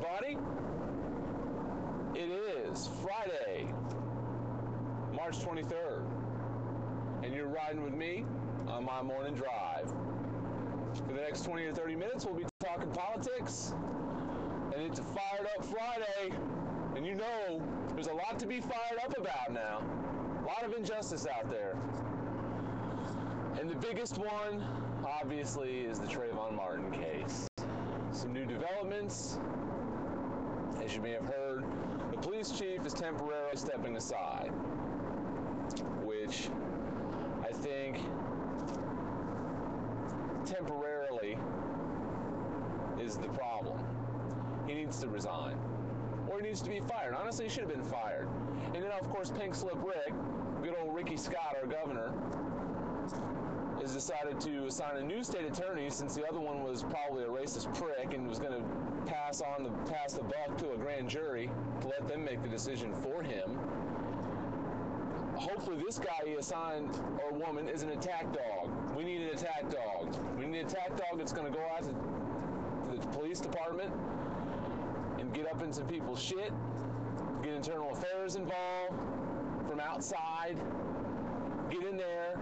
everybody. It is Friday, March 23rd, and you're riding with me on my morning drive. For the next 20 to 30 minutes, we'll be talking politics, and it's a fired up Friday, and you know there's a lot to be fired up about now. A lot of injustice out there. And the biggest one, obviously, is the Trayvon Martin case. Some new developments. As you may have heard, the police chief is temporarily stepping aside, which I think temporarily is the problem. He needs to resign, or he needs to be fired. Honestly, he should have been fired. And then, of course, Pink Slip Rick, good old Ricky Scott, our governor, has decided to assign a new state attorney, since the other one was probably a racist prick and was going to pass the buck to a grand jury to let them make the decision for him. Hopefully this guy he assigned, or woman, is an attack dog. We need an attack dog. We need an attack dog that's going to go out to the police department and get up in some people's shit, get internal affairs involved from outside, get in there.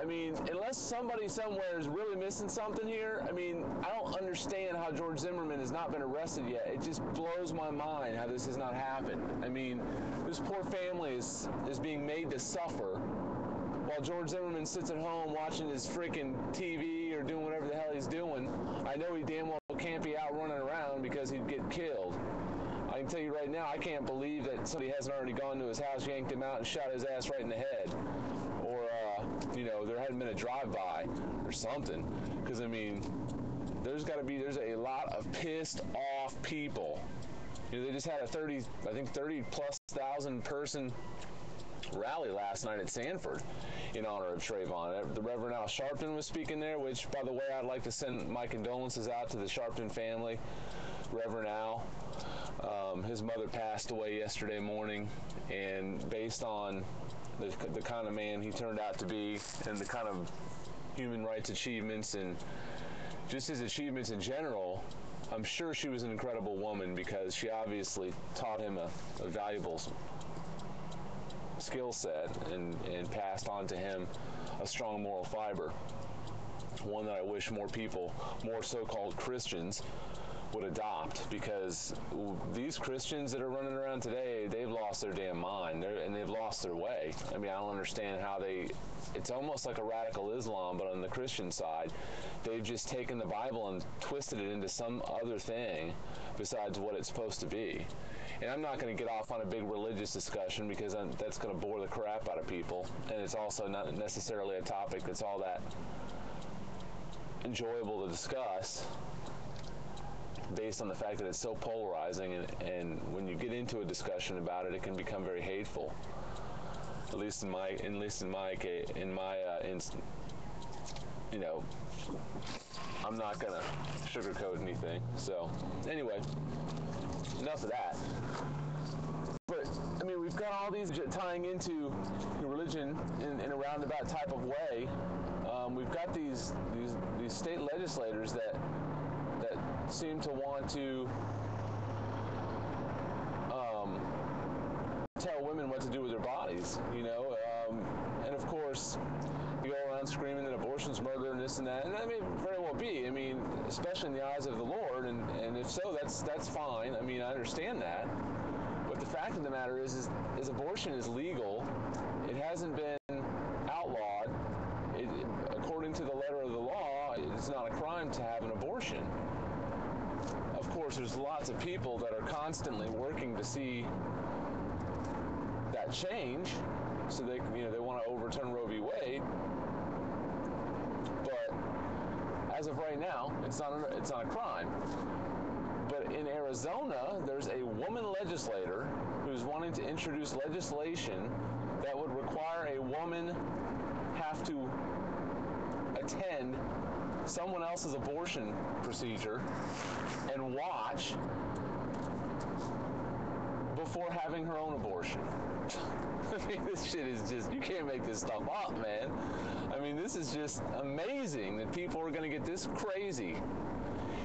I mean, unless somebody somewhere is really missing something here, I mean, I don't understand how George Zimmerman has not been arrested yet. It just blows my mind how this has not happened. I mean, this poor family is being made to suffer while George Zimmerman sits at home watching his freaking TV or doing whatever the hell he's doing. I know he damn well can't be out running around because he'd get killed. I can tell you right now, I can't believe that somebody hasn't already gone to his house, yanked him out, and shot his ass right in the head. Or, there hadn't been a drive-by or something. Because, I mean, there's a lot of pissed off people. They just had a 30+ thousand person rally last night at Sanford in honor of Trayvon. The Reverend Al Sharpton was speaking there, which, by the way, I'd like to send my condolences out to the Sharpton family. Reverend Al, his mother passed away yesterday morning, and based on the kind of man he turned out to be and the kind of human rights achievements and just his achievements in general, I'm sure she was an incredible woman, because she obviously taught him a valuable skill set and passed on to him a strong moral fiber, one that I wish more people, more so-called Christians, would adopt, because these Christians that are running around today, they've lost their damn mind, and they've lost their way. I mean, I don't understand how it's almost like a radical Islam, but on the Christian side, they've just taken the Bible and twisted it into some other thing besides what it's supposed to be. And I'm not going to get off on a big religious discussion, because that's going to bore the crap out of people, and it's also not necessarily a topic that's all that enjoyable to discuss, based on the fact that it's so polarizing, and when you get into a discussion about it, it can become very hateful. At least in my I'm not gonna sugarcoat anything. So anyway, enough of that. But I mean, we've got all these tying into religion in a roundabout type of way. We've got these state legislators that seem to want to tell women what to do with their bodies, and of course you go around screaming that abortion's murder and this and that, and that may very well be. I mean, especially in the eyes of the Lord, and if so, that's fine. I mean, I understand that, but the fact of the matter is abortion is legal. It hasn't been outlawed. According to the letter of the law, it's not a crime to have an abortion. Of course, there's lots of people that are constantly working to see that change, so they want to overturn Roe v. Wade. But as of right now, it's not a crime. But in Arizona, there's a woman legislator who's wanting to introduce legislation that would require a woman have to attend someone else's abortion procedure and watch before having her own abortion. I mean, this shit is just, you can't make this stuff up, man. I mean, this is just amazing that people are going to get this crazy.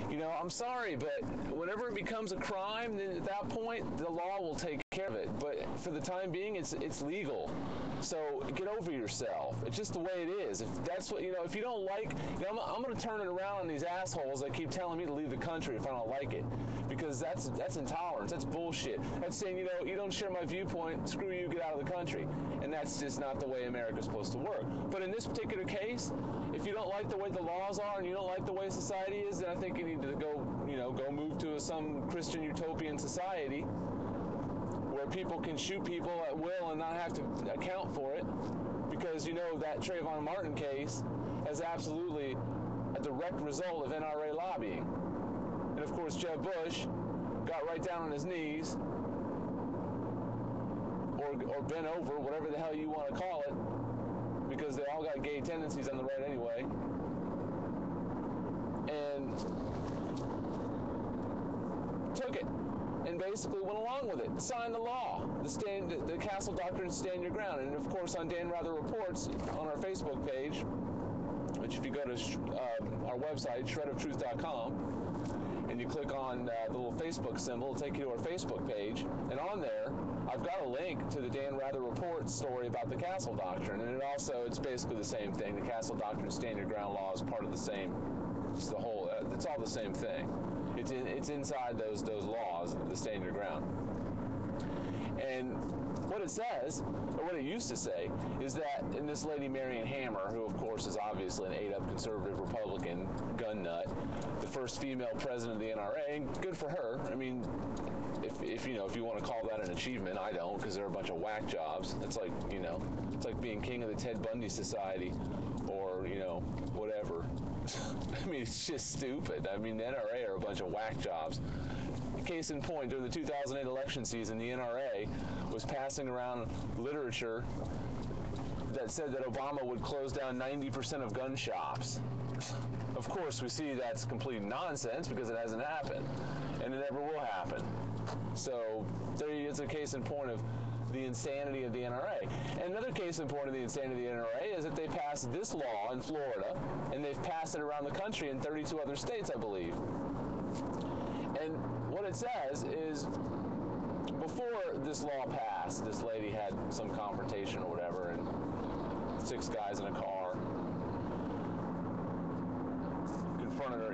You know, I'm sorry, but whenever it becomes a crime, then at that point, the law will take care of it. But for the time being, it's legal. So get over yourself. It's just the way it is. If that's what, if you don't like, I'm going to turn it around on these assholes that keep telling me to leave the country if I don't like it. Because that's intolerance. That's bullshit. That's saying, you don't share my viewpoint, screw you, get out of the country. And that's just not the way America's supposed to work. But in this particular case, if you don't like the way the laws are and you don't like the way society is, then I think you need to go move to some Christian utopian society where people can shoot people at will and not have to account for it. Because that Trayvon Martin case is absolutely a direct result of NRA lobbying. And of course, Jeb Bush got right down on his knees, or bent over, whatever the hell you want to call it, because they all got gay tendencies on the right anyway, and took it and basically went along with it, signed the law, the Castle Doctrine, stand your ground. And of course, on Dan Rather Reports on our Facebook page, which if you go to our website, shredoftruth.com, and you click on the little Facebook symbol, it'll take you to our Facebook page, and on there I've got a link to the Dan Rather Report story about the Castle Doctrine, and it's basically the same thing. The Castle Doctrine stand your ground law is part of the same, it's all the same thing. It's inside those laws, the stand your ground. And what it says, or what it used to say, is that, and this lady Marion Hammer, who of course is obviously an ate-up conservative Republican gun nut, the first female president of the NRA, and good for her. I mean, if you want to call that an achievement, I don't, because they're a bunch of whack jobs. It's like being king of the Ted Bundy Society, or whatever. I mean, it's just stupid. I mean, the NRA are a bunch of whack jobs. Case in point, during the 2008 election season, the NRA was passing around literature that said that Obama would close down 90% of gun shops. Of course, we see that's complete nonsense because it hasn't happened, and it never will happen. So there is a case in point of the insanity of the NRA. And another case in point of the insanity of the NRA is that they passed this law in Florida, and they've passed it around the country in 32 other states, I believe. And what it says is, before this law passed, this lady had some confrontation or whatever, and 6 guys in a car confronted her,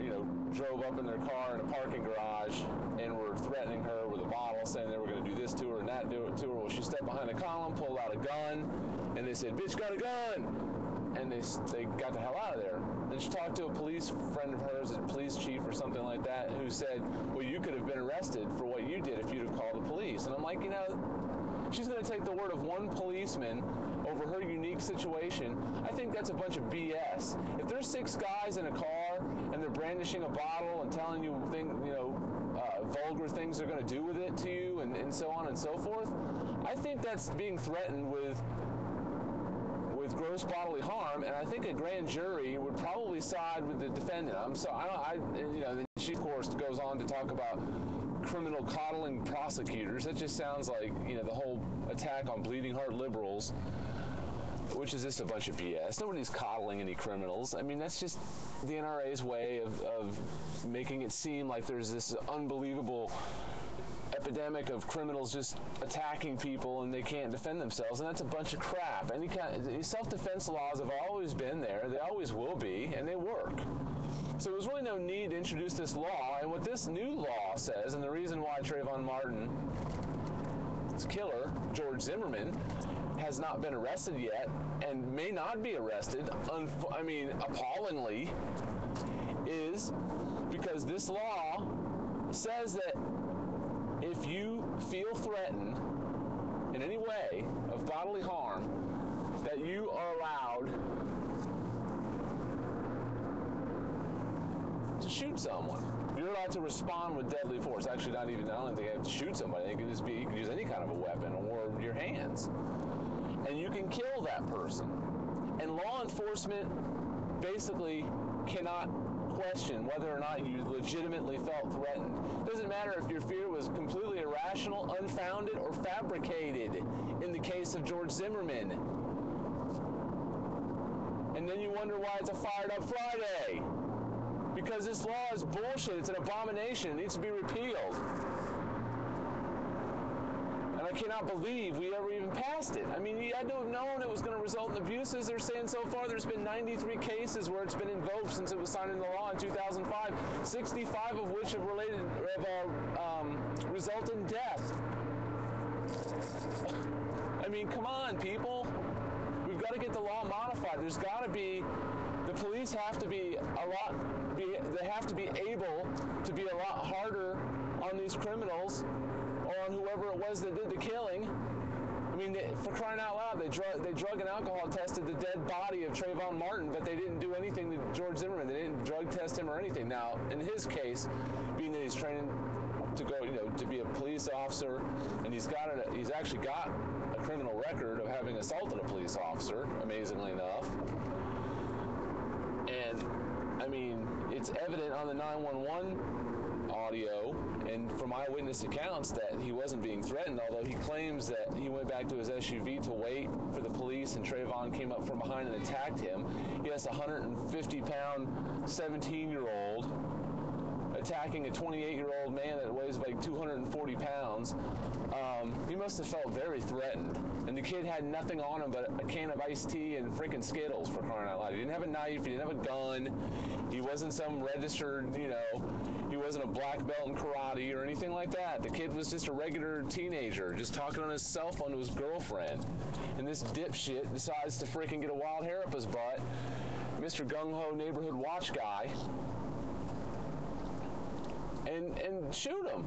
drove up in their car in a parking garage and were threatening her with a bottle, saying they were going to do this to her and that to her. Well, she stepped behind a column, pulled out a gun, and they said, "Bitch, got a gun!" And they got the hell out of there. Then she talked to a police friend of hers, a police chief or something like that, who said, "Well, you could have been arrested for what you did if you'd have called the police." And I'm like, she's going to take the word of one policeman over her unique situation. I think that's a bunch of BS. If there's 6 guys in a car and they're brandishing a bottle and telling you vulgar things they're going to do with it to you, and so on and so forth, I think that's being threatened with gross bodily harm, and I think a grand jury would probably side with the defendant. Then she of course goes on to talk about criminal coddling prosecutors. That just sounds like the whole attack on bleeding heart liberals, which is just a bunch of BS. Nobody's coddling any criminals. I mean, that's just the NRA's way of making it seem like there's this unbelievable epidemic of criminals just attacking people and they can't defend themselves, and that's a bunch of crap. Self-defense laws have always been there, they always will be, and they work. So there's really no need to introduce this law, and what this new law says, and the reason why Trayvon Martin's killer, George Zimmerman, has not been arrested yet, and may not be arrested, appallingly, is because this law says that if you feel threatened in any way of bodily harm, that you are allowed to shoot someone. You're allowed to respond with deadly force. Actually, I don't think you have to shoot somebody. You can use any kind of a weapon or your hands. And you can kill that person. And law enforcement basically cannot question whether or not you legitimately felt threatened. It doesn't matter if your fear was completely irrational, unfounded, or fabricated in the case of George Zimmerman. And then you wonder why it's a fired up Friday. Because this law is bullshit. It's an abomination. It needs to be repealed. And I cannot believe we ever even passed it. I mean, you had to have known it was going to result in abuses. They're saying so far there's been 93 cases where it's been invoked since it was signed into law in 2005, 65 of which have resulted in death. I mean, come on, people. We've got to get the law modified. There's got to be, the police have to be they have to be able to be a lot harder on these criminals or on whoever it was that did the killing. I mean, for crying out loud, they drug and alcohol tested the dead body of Trayvon Martin, but they didn't do anything to George Zimmerman. They didn't drug test him or anything. Now, in his case, being that he's training to go, to be a police officer, and he's actually got a criminal record of having assaulted a police officer, amazingly enough. And I mean, it's evident on the 911 audio and from eyewitness accounts that he wasn't being threatened, although he claims that he went back to his SUV to wait for the police and Trayvon came up from behind and attacked him. He has a 150-pound 17-year-old attacking a 28-year-old man that weighs like 240 pounds. He must have felt very threatened. And the kid had nothing on him but a can of iced tea and freaking Skittles, for crying out loud. He didn't have a knife. He didn't have a gun. He wasn't some registered, he wasn't a black belt in karate or anything like that. The kid was just a regular teenager, just talking on his cell phone to his girlfriend. And this dipshit decides to freaking get a wild hair up his butt, Mr. Gung-Ho neighborhood watch guy, and shoot him.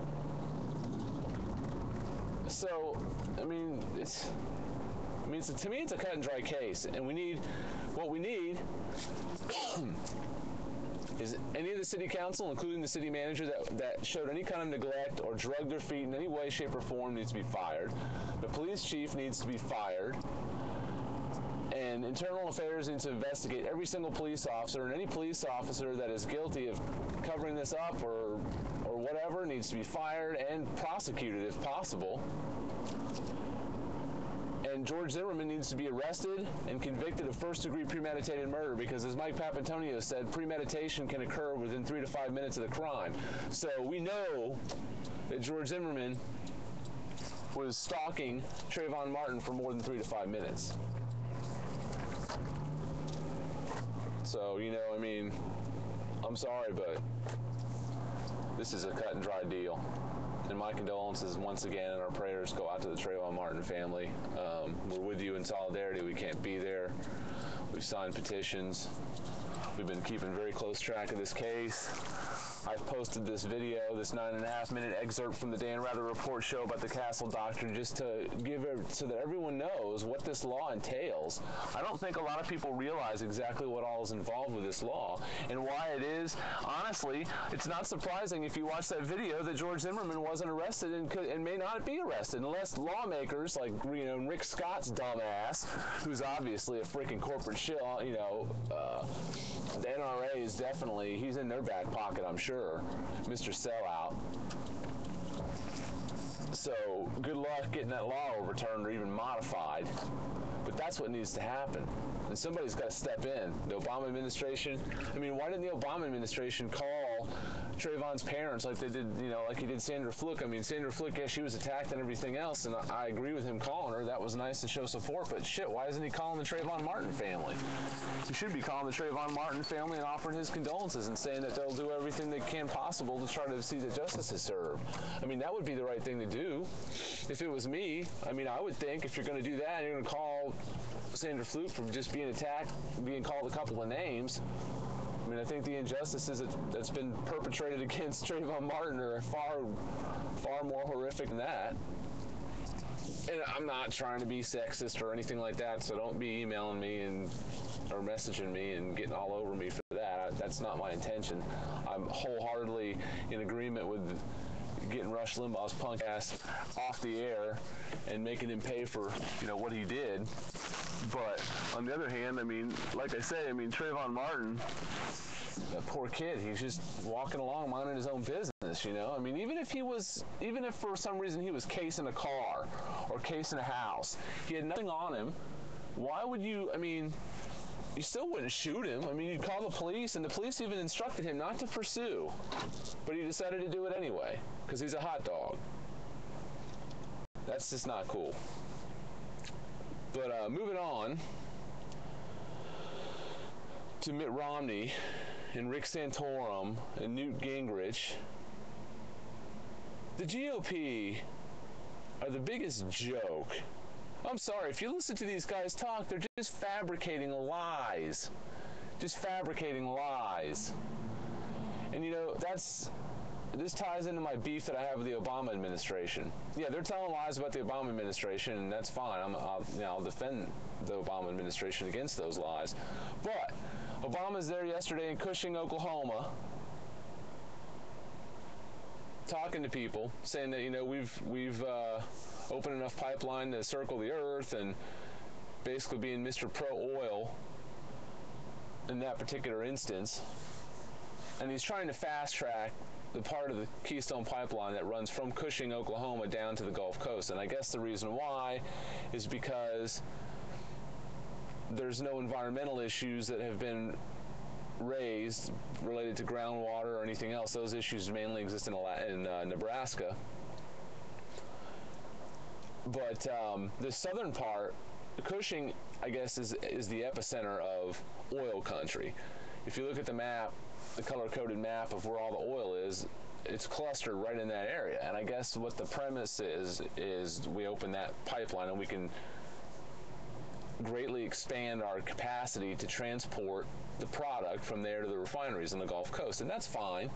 So, to me, it's a cut and dry case, and what we need is any of the city council, including the city manager that showed any kind of neglect or drugged their feet in any way, shape, or form needs to be fired. The police chief needs to be fired. And Internal Affairs needs to investigate every single police officer, and any police officer that is guilty of covering this up or whatever needs to be fired and prosecuted if possible. And George Zimmerman needs to be arrested and convicted of first-degree premeditated murder because, as Mike Papantonio said, premeditation can occur within 3 to 5 minutes of the crime. So we know that George Zimmerman was stalking Trayvon Martin for more than 3 to 5 minutes. So, I'm sorry, but this is a cut and dry deal. And my condolences once again, and our prayers go out to the Trayvon Martin family. We're with you in solidarity. We can't be there. We've signed petitions. We've been keeping very close track of this case. I've posted this video, this 9.5-minute excerpt from the Dan Rather Report show about the Castle Doctrine, just to give it so that everyone knows what this law entails. I don't think a lot of people realize exactly what all is involved with this law and why it is. Honestly, it's not surprising if you watch that video that George Zimmerman wasn't arrested and may not be arrested unless lawmakers like Rick Scott's dumbass, who's obviously a freaking corporate shill. The NRA is definitely, he's in their back pocket, I'm sure, Mr. Sellout. So good luck getting that law overturned or even modified. But that's what needs to happen. And somebody's got to step in. The Obama administration, why didn't the Obama administration call Trayvon's parents like they did, like he did Sandra Fluke? Sandra Fluke, yeah, she was attacked and everything else, and I agree with him calling her. That was nice to show support, but shit, why isn't he calling the Trayvon Martin family? He should be calling the Trayvon Martin family and offering his condolences and saying that they'll do everything they can possible to try to see that justice is served. That would be the right thing to do. If it was me, I would think if you're going to do that, you're going to call Sandra Fluke from just being attacked, being called a couple of names. I think the injustices that's been perpetrated against Trayvon Martin are far, far more horrific than that. And I'm not trying to be sexist or anything like that, so don't be emailing me or messaging me and getting all over me for that. That's not my intention. I'm wholeheartedly in agreement with getting Rush Limbaugh's punk ass off the air and making him pay for, what he did. But on the other hand, like I say, Trayvon Martin, that poor kid, he's just walking along minding his own business, even if for some reason he was casing a car or casing a house, he had nothing on him. Why would you, you still wouldn't shoot him. I mean, you'd call the police, and the police even instructed him not to pursue. But he decided to do it anyway, because he's a hot dog. That's just not cool. But moving on to Mitt Romney and Rick Santorum and Newt Gingrich. The GOP are the biggest joke. I'm sorry, if you listen to these guys talk, they're just fabricating lies. Just fabricating lies. And you know, this ties into my beef that I have with the Obama administration. Yeah, they're telling lies about the Obama administration, and that's fine. I'll defend the Obama administration against those lies. But Obama's there yesterday in Cushing, Oklahoma, talking to people, saying that, you know, we've opened enough pipeline to circle the earth, and basically being Mr. Pro-Oil in that particular instance. And he's trying to fast-track the part of the Keystone Pipeline that runs from Cushing, Oklahoma down to the Gulf Coast. And I guess the reason why is because there's no environmental issues that have been raised related to groundwater or anything else. Those issues mainly exist in Nebraska. But the southern part, Cushing, I guess, is the epicenter of oil country. If you look at the map, the color-coded map of where all the oil is, it's clustered right in that area. And I guess what the premise is we open that pipeline and we can greatly expand our capacity to transport the product from there to the refineries in the Gulf Coast. And that's fine,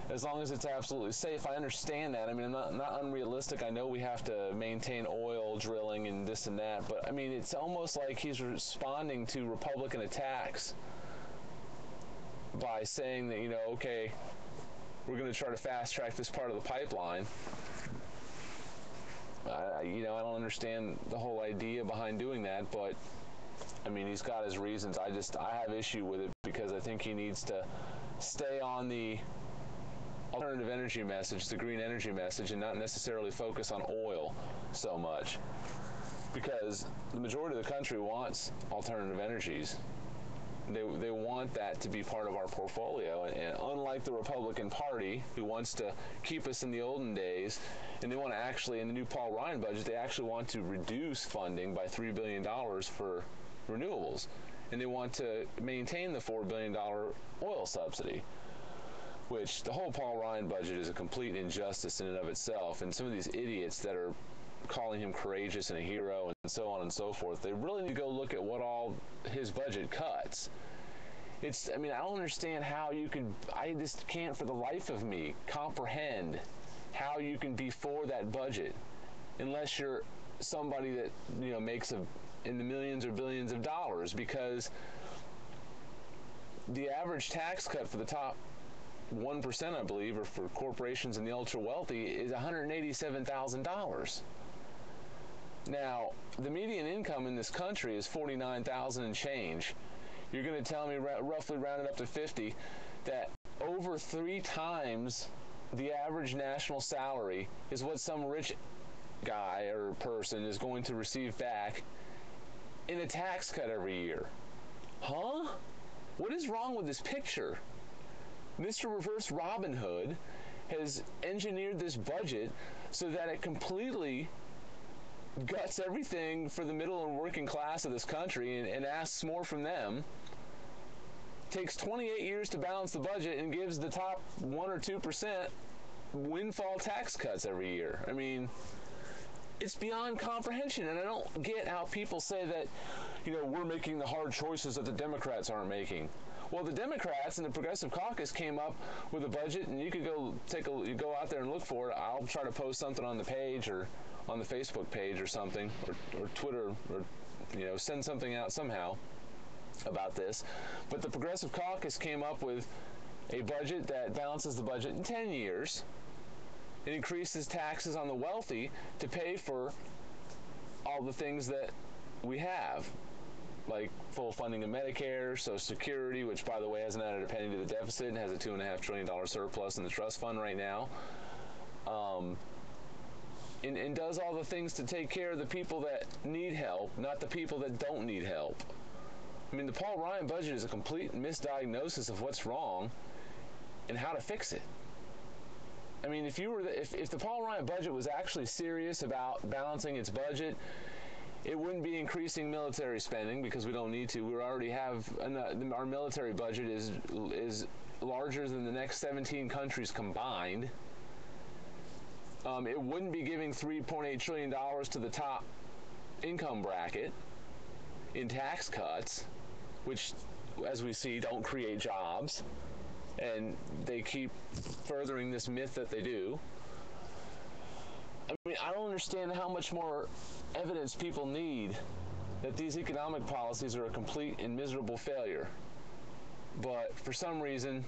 as long as it's absolutely safe. I understand that. I mean, not unrealistic. I know we have to maintain oil drilling and this and that, but I mean, it's almost like he's responding to Republican attacks by saying that, you know, okay, we're going to try to fast track this part of the pipeline. I don't understand the whole idea behind doing that, but I mean, he's got his reasons. I have issue with it because I think he needs to stay on the alternative energy message, the green energy message, and not necessarily focus on oil so much, because the majority of the country wants alternative energies. They want that to be part of our portfolio, and unlike the Republican Party, who wants to keep us in the olden days, and they want to actually, in the new Paul Ryan budget, they actually want to reduce funding by $3 billion for renewables, and they want to maintain the $4 billion oil subsidy, which the whole Paul Ryan budget is a complete injustice in and of itself. And some of these idiots that are calling him courageous and a hero and so on and so forth, they really need to go look at what all his budget cuts. I mean, I don't understand how I just can't for the life of me comprehend how you can be for that budget unless you're somebody that, you know, makes in the millions or billions of dollars, because the average tax cut for the top 1%, I believe, or for corporations and the ultra wealthy, is $187,000. Now, the median income in this country is $49,000 and change. You're going to tell me, roughly rounded up to 50, that over 3 times the average national salary is what some rich guy or person is going to receive back in a tax cut every year. Huh? What is wrong with this picture? Mr. Reverse Robin Hood has engineered this budget so that it completely guts everything for the middle and working class of this country and asks more from them. Takes 28 years to balance the budget and gives the top 1 or 2% windfall tax cuts every year. I mean, it's beyond comprehension, and I don't get how people say that, you know, we're making the hard choices that the Democrats aren't making. Well, the Democrats and the Progressive Caucus came up with a budget, and you could you go out there and look for it. I'll try to post something on the page or on the Facebook page or something, or Twitter, or, you know, send something out somehow about this. But the Progressive Caucus came up with a budget that balances the budget in 10 years. It increases taxes on the wealthy to pay for all the things that we have, like full funding of Medicare, Social Security, which, by the way, hasn't added a penny to the deficit and has a $2.5 trillion surplus in the trust fund right now. And does all the things to take care of the people that need help, not the people that don't need help. I mean, the Paul Ryan budget is a complete misdiagnosis of what's wrong and how to fix it. I mean, if the Paul Ryan budget was actually serious about balancing its budget, it wouldn't be increasing military spending, because we don't need to. We already have our military budget is larger than the next 17 countries combined. It wouldn't be giving $3.8 trillion to the top income bracket in tax cuts, which, as we see, don't create jobs, and they keep furthering this myth that they do. I mean, I don't understand how much more evidence people need that these economic policies are a complete and miserable failure. But for some reason,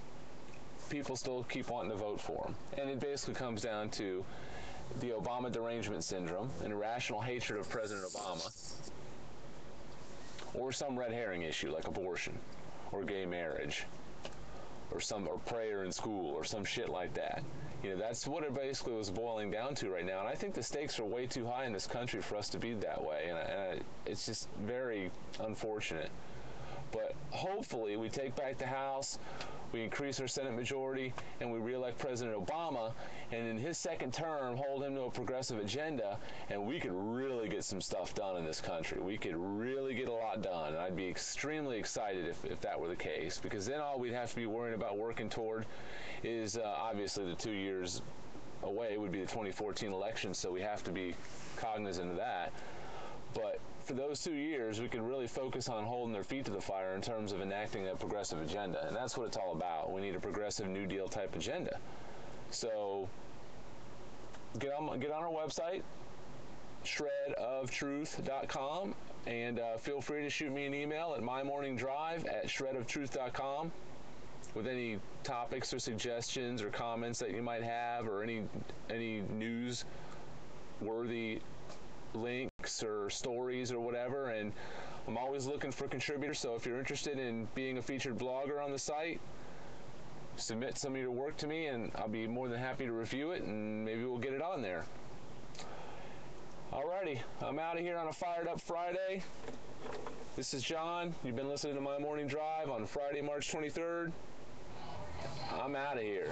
people still keep wanting to vote for them. And it basically comes down to the Obama derangement syndrome, an irrational hatred of President Obama, or some red herring issue like abortion or gay marriage or prayer in school or some shit like that. You know, that's what it basically was boiling down to right now. And I think the stakes are way too high in this country for us to be that way. And it's just very unfortunate. But hopefully we take back the House, we increase our Senate majority, and we reelect President Obama, and in his second term hold him to a progressive agenda, and we could really get some stuff done in this country. We could really get a lot done, and I'd be extremely excited if that were the case, because then all we'd have to be worrying about working toward is obviously the 2 years away would be the 2014 election, so we have to be cognizant of that. But for those 2 years, we can really focus on holding their feet to the fire in terms of enacting a progressive agenda. And that's what it's all about. We need a progressive New Deal type agenda. So get on our website, shredoftruth.com, and feel free to shoot me an email at mymorningdrive@shredoftruth.com with any topics or suggestions or comments that you might have, or any news-worthy links or stories or whatever. And I'm always looking for contributors, so if you're interested in being a featured blogger on the site, submit some of your work to me and I'll be more than happy to review it, and maybe we'll get it on there. Alrighty, I'm out of here on a fired up Friday. This is John. You've been listening to My Morning Drive on Friday, March 23rd. I'm out of here.